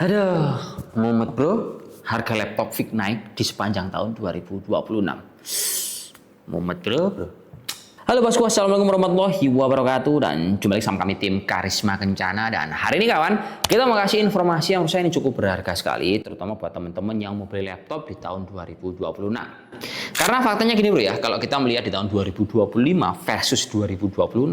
Aduh, mumet bro, harga laptop fix naik di sepanjang tahun 2026. Mumet bro. Halo bosku, assalamualaikum warahmatullahi wabarakatuh. Dan jumpa lagi sama kami tim Karisma Kencana. Dan hari ini kawan, kita mau kasih informasi yang menurut saya ini cukup berharga sekali, terutama buat teman-teman yang mau beli laptop di tahun 2026. Karena faktanya gini bro ya, kalau kita melihat di tahun 2025 versus 2026,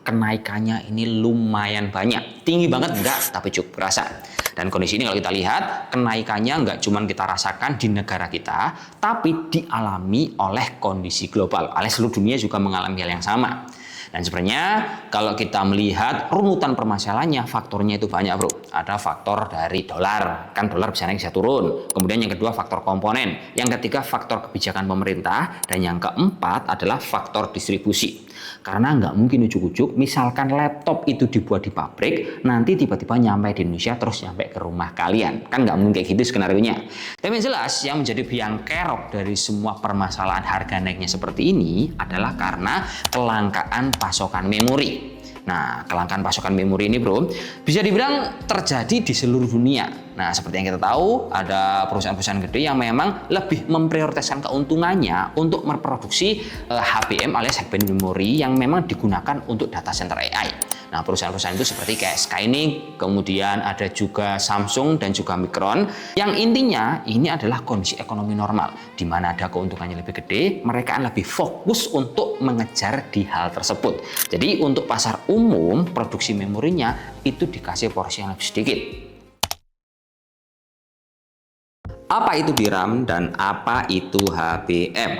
kenaikannya ini lumayan banyak. Tinggi banget enggak, tapi cukup kerasa. Dan kondisi ini kalau kita lihat, kenaikannya nggak cuma kita rasakan di negara kita, tapi dialami oleh kondisi global. Oleh seluruh dunia juga mengalami hal yang sama. Dan sebenarnya kalau kita melihat runutan permasalahannya, faktornya itu banyak bro. Ada faktor dari dolar, kan dolar bisa naik bisa turun. Kemudian yang kedua faktor komponen. Yang ketiga faktor kebijakan pemerintah. Dan yang keempat adalah faktor distribusi. Karena nggak mungkin ujuk-ujuk, misalkan laptop itu dibuat di pabrik, nanti tiba-tiba nyampe di Indonesia terus nyampe ke rumah kalian. Kan nggak mungkin kayak gitu skenario-nya. Tapi yang jelas, yang menjadi biang kerok dari semua permasalahan harga naiknya seperti ini adalah karena kelangkaan pasokan memori. Nah, kelangkaan pasokan memori ini bro, bisa dibilang terjadi di seluruh dunia. Nah, seperti yang kita tahu, ada perusahaan-perusahaan gede yang memang lebih memprioritaskan keuntungannya untuk memproduksi HBM alias high bandwidth memory yang memang digunakan untuk data center AI. Nah, perusahaan-perusahaan itu seperti kayak Skynig, kemudian ada juga Samsung dan juga Micron. Yang intinya ini adalah kondisi ekonomi normal, di mana ada keuntungannya lebih gede, mereka lebih fokus untuk mengejar di hal tersebut. Jadi untuk pasar umum, produksi memorinya itu dikasih porsi yang lebih sedikit. Apa itu DRAM dan apa itu HBM?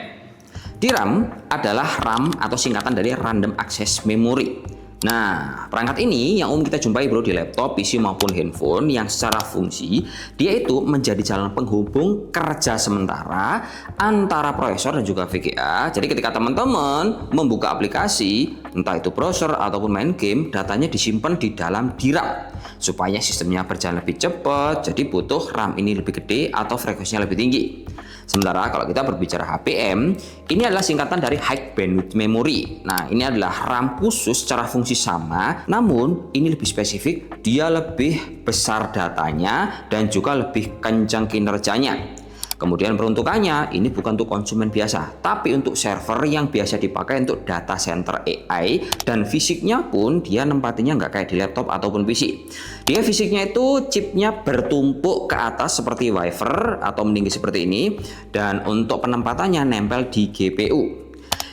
DRAM adalah RAM atau singkatan dari Random Access Memory. Nah, perangkat ini yang umum kita jumpai bro di laptop, PC maupun handphone yang secara fungsi dia itu menjadi jalan penghubung kerja sementara antara prosesor dan juga VGA. Jadi ketika teman-teman membuka aplikasi, entah itu browser ataupun main game, datanya disimpan di dalam DRAM supaya sistemnya berjalan lebih cepat. Jadi butuh RAM ini lebih gede atau frekuensinya lebih tinggi. Sementara kalau kita berbicara HBM, ini adalah singkatan dari High Bandwidth Memory. Nah, ini adalah RAM khusus secara fungsi sama, namun ini lebih spesifik, dia lebih besar datanya dan juga lebih kencang kinerjanya. Kemudian peruntukannya ini bukan untuk konsumen biasa, tapi untuk server yang biasa dipakai untuk data center AI, dan fisiknya pun dia nempatinya nggak kayak di laptop ataupun PC. Dia fisiknya itu chipnya bertumpuk ke atas seperti wafer atau meninggi seperti ini, dan untuk penempatannya nempel di GPU.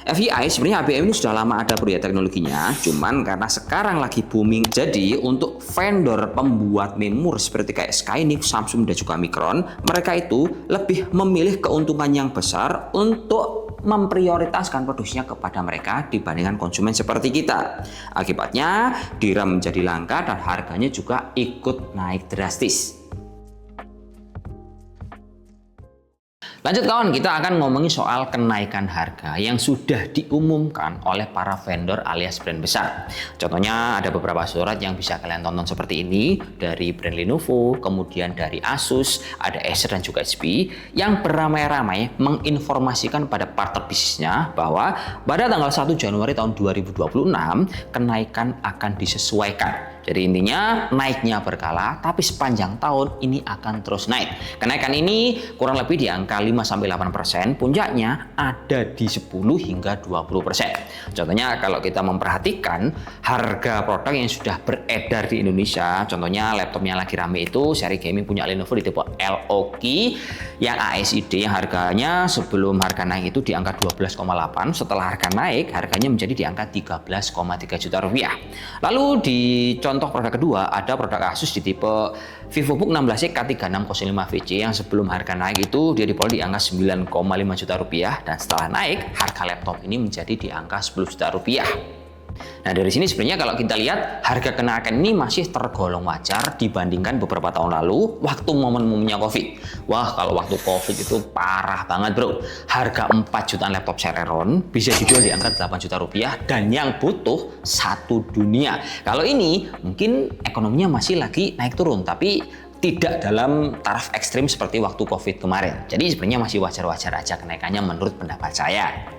FYI sebenarnya HBM ini sudah lama ada bro ya teknologinya, cuman karena sekarang lagi booming, jadi untuk vendor pembuat memori seperti kayak Skynig, Samsung dan juga Micron, mereka itu lebih memilih keuntungan yang besar untuk memprioritaskan produksinya kepada mereka dibandingkan konsumen seperti kita. Akibatnya DRAM menjadi langka dan harganya juga ikut naik drastis. Lanjut kawan, kita akan ngomongin soal kenaikan harga yang sudah diumumkan oleh para vendor alias brand besar. Contohnya ada beberapa surat yang bisa kalian tonton seperti ini dari brand Lenovo, kemudian dari Asus, ada Acer dan juga HP yang beramai-ramai menginformasikan pada partner bisnisnya bahwa pada tanggal 1 Januari tahun 2026 kenaikan akan disesuaikan. Jadi intinya naiknya berkala, tapi sepanjang tahun ini akan terus naik. Kenaikan ini kurang lebih di angka 5-8%, puncaknya ada di 10 hingga 20%. Contohnya kalau kita memperhatikan harga produk yang sudah beredar di Indonesia, contohnya laptop yang lagi rame itu seri gaming punya Lenovo di tipe LOG yang ASID yang harganya sebelum harga naik itu di angka 12,8, setelah harga naik harganya menjadi di angka 13,3 juta rupiah. Lalu di contoh produk kedua ada produk Asus di tipe VivoBook 16 K3605VC yang sebelum harga naik itu dia dijual di angka 9,5 juta rupiah, dan setelah naik harga laptop ini menjadi di angka 10 juta rupiah. Nah dari sini sebenarnya kalau kita lihat harga kenaikan ini masih tergolong wajar dibandingkan beberapa tahun lalu waktu momen-momennya COVID. Wah kalau waktu COVID itu parah banget bro. Harga 4 jutaan laptop Celeron bisa dijual di angka 8 juta rupiah dan yang butuh satu dunia. Kalau ini mungkin ekonominya masih lagi naik turun tapi tidak dalam taraf ekstrim seperti waktu COVID kemarin. Jadi sebenarnya masih wajar-wajar aja kenaikannya menurut pendapat saya.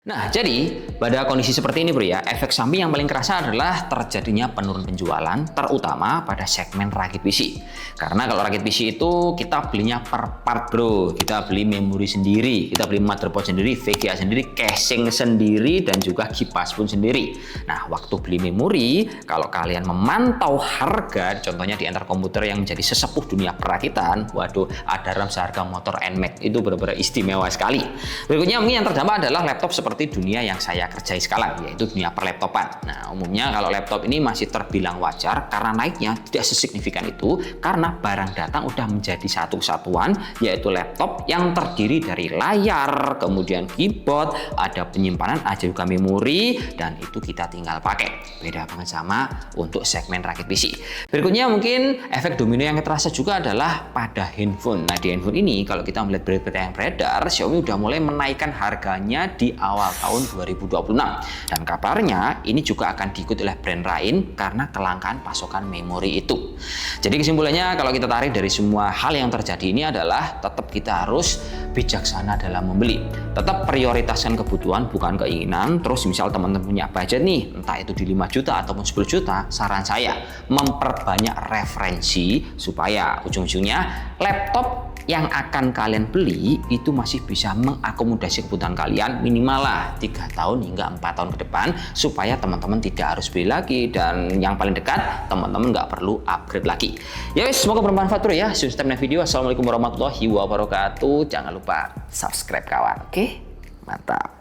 Nah, jadi pada kondisi seperti ini bro ya, efek samping yang paling kerasa adalah terjadinya penurunan penjualan, terutama pada segmen rakit PC. Karena kalau rakit PC itu kita belinya per part bro, kita beli memori sendiri, kita beli motherboard sendiri, VGA sendiri, casing sendiri, dan juga kipas pun sendiri. Nah, waktu beli memori, kalau kalian memantau harga, contohnya di antar komputer yang menjadi sesepuh dunia perakitan, waduh, ada RAM seharga motor NMAX, itu benar-benar istimewa sekali. Berikutnya mungkin yang terdampak adalah laptop seperti dunia yang saya kerjai sekarang, yaitu dunia perlaptopan. Nah, umumnya kalau laptop ini masih terbilang wajar karena naiknya tidak sesignifikan itu karena barang datang udah menjadi satu kesatuan, yaitu laptop yang terdiri dari layar, kemudian keyboard, ada penyimpanan, ada juga memori, dan itu kita tinggal pakai. Beda banget sama untuk segmen rakit PC. Berikutnya mungkin efek domino yang terasa juga adalah pada handphone. Nah, di handphone ini kalau kita melihat berita yang beredar, Xiaomi udah mulai menaikkan harganya di awal tahun 2026, dan kabarnya ini juga akan diikuti oleh brand lain karena kelangkaan pasokan memori itu. Jadi kesimpulannya kalau kita tarik dari semua hal yang terjadi ini adalah tetap kita harus bijaksana dalam membeli. Tetap prioritaskan kebutuhan bukan keinginan. Terus misal teman-teman punya budget nih, entah itu di 5 juta ataupun 10 juta, saran saya memperbanyak referensi supaya ujung-ujungnya laptop yang akan kalian beli itu masih bisa mengakomodasi kebutuhan kalian minimal lah 3 tahun hingga 4 tahun ke depan, supaya teman-teman tidak harus beli lagi, dan yang paling dekat teman-teman nggak perlu upgrade lagi. Ya wis, semoga bermanfaat bro ya. See you next video. Assalamualaikum warahmatullahi wabarakatuh. Jangan lupa subscribe kawan. Oke, mantap.